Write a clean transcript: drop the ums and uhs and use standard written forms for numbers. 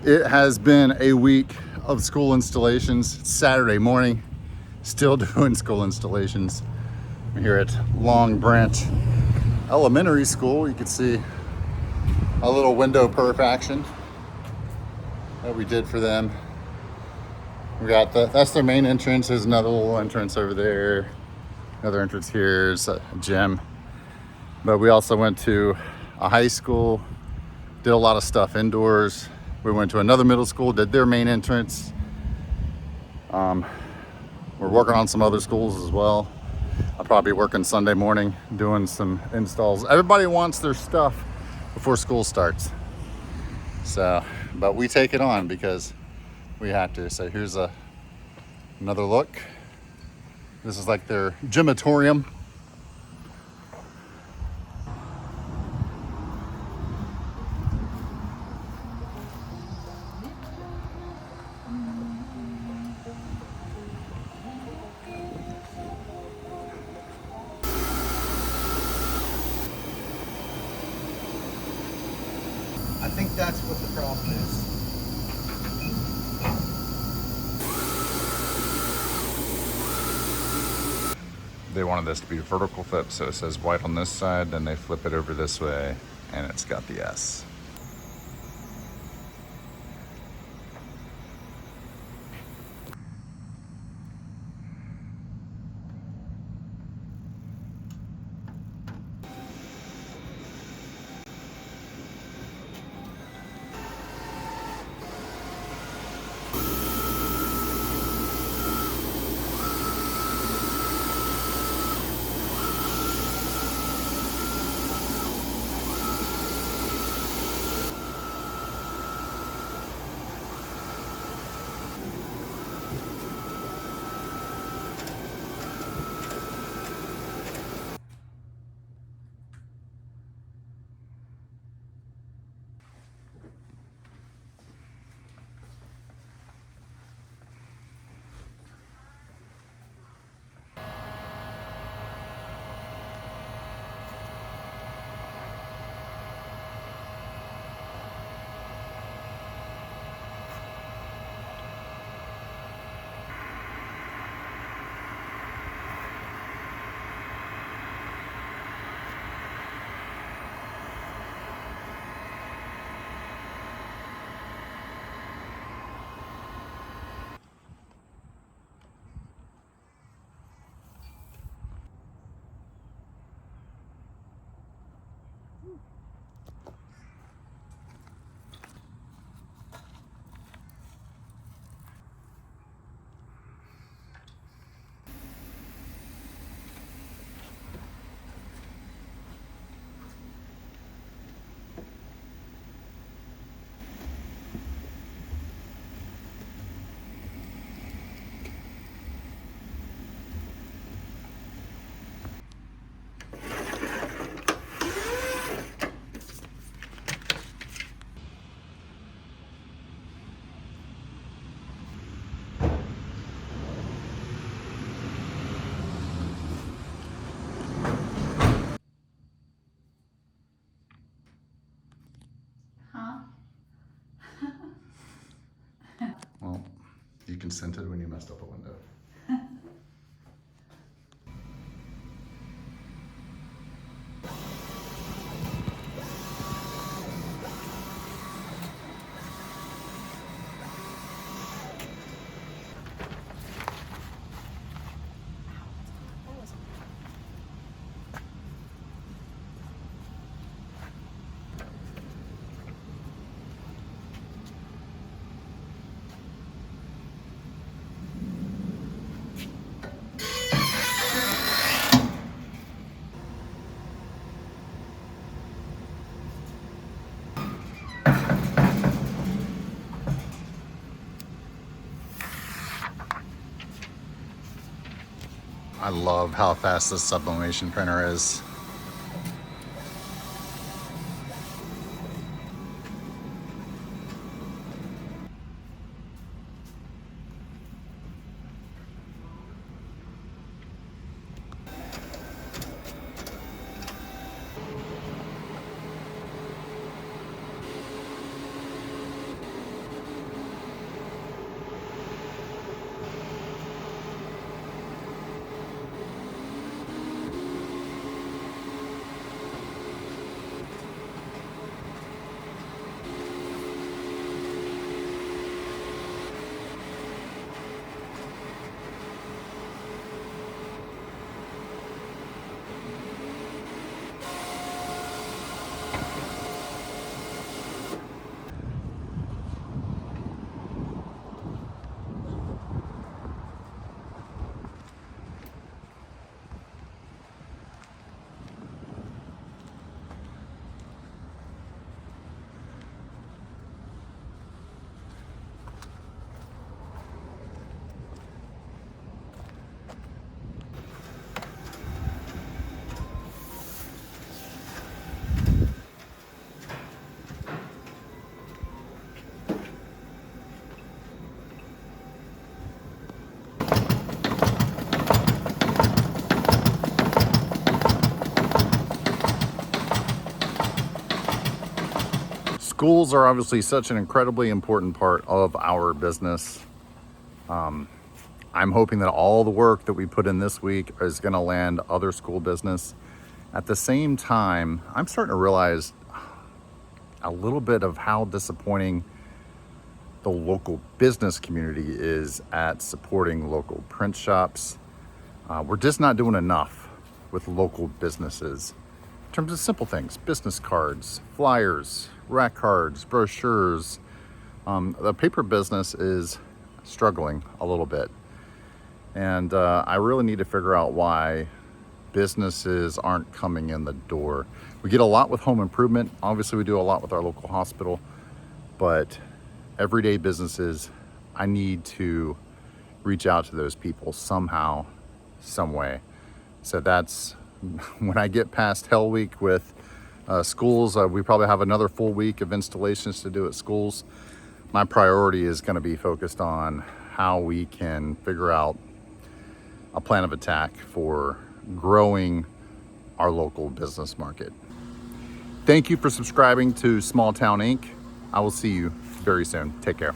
It has been a week of school installations. It's Saturday morning, still doing school installations. I'm here at Long Branch Elementary School. You can see a little window perf action that we did for them. We got that's their main entrance. There's another little entrance over there. Another entrance here is a gym. But we also went to a high school, did a lot of stuff indoors. We went to another middle school, did their main entrance. We're working on some other schools as well. I'll probably be working Sunday morning, doing some installs. Everybody wants their stuff before school starts. So, but we take it on because we have to. So here's another look. This is like their gymatorium. I think that's what the problem is. They wanted this to be vertical flip, so it says white on this side, then they flip it over this way, and it's got the S. Well, you consented when you messed up a window. I love how fast this sublimation printer is. Schools are obviously such an incredibly important part of our business. I'm hoping that all the work that we put in this week is going to land other school business. At the same time, I'm starting to realize a little bit of how disappointing the local business community is at supporting local print shops. We're just not doing enough with local businesses in terms of simple things: business cards, flyers, rack cards, brochures. The paper business is struggling a little bit. And I really need to figure out why businesses aren't coming in the door. We get a lot with home improvement. Obviously, we do a lot with our local hospital, but everyday businesses, I need to reach out to those people somehow, some way. So that's when I get past Hell Week with schools. We probably have another full week of installations to do at schools. My priority is going to be focused on how we can figure out a plan of attack for growing our local business market. Thank you for subscribing to Small Town Inc. I will see you very soon. Take care.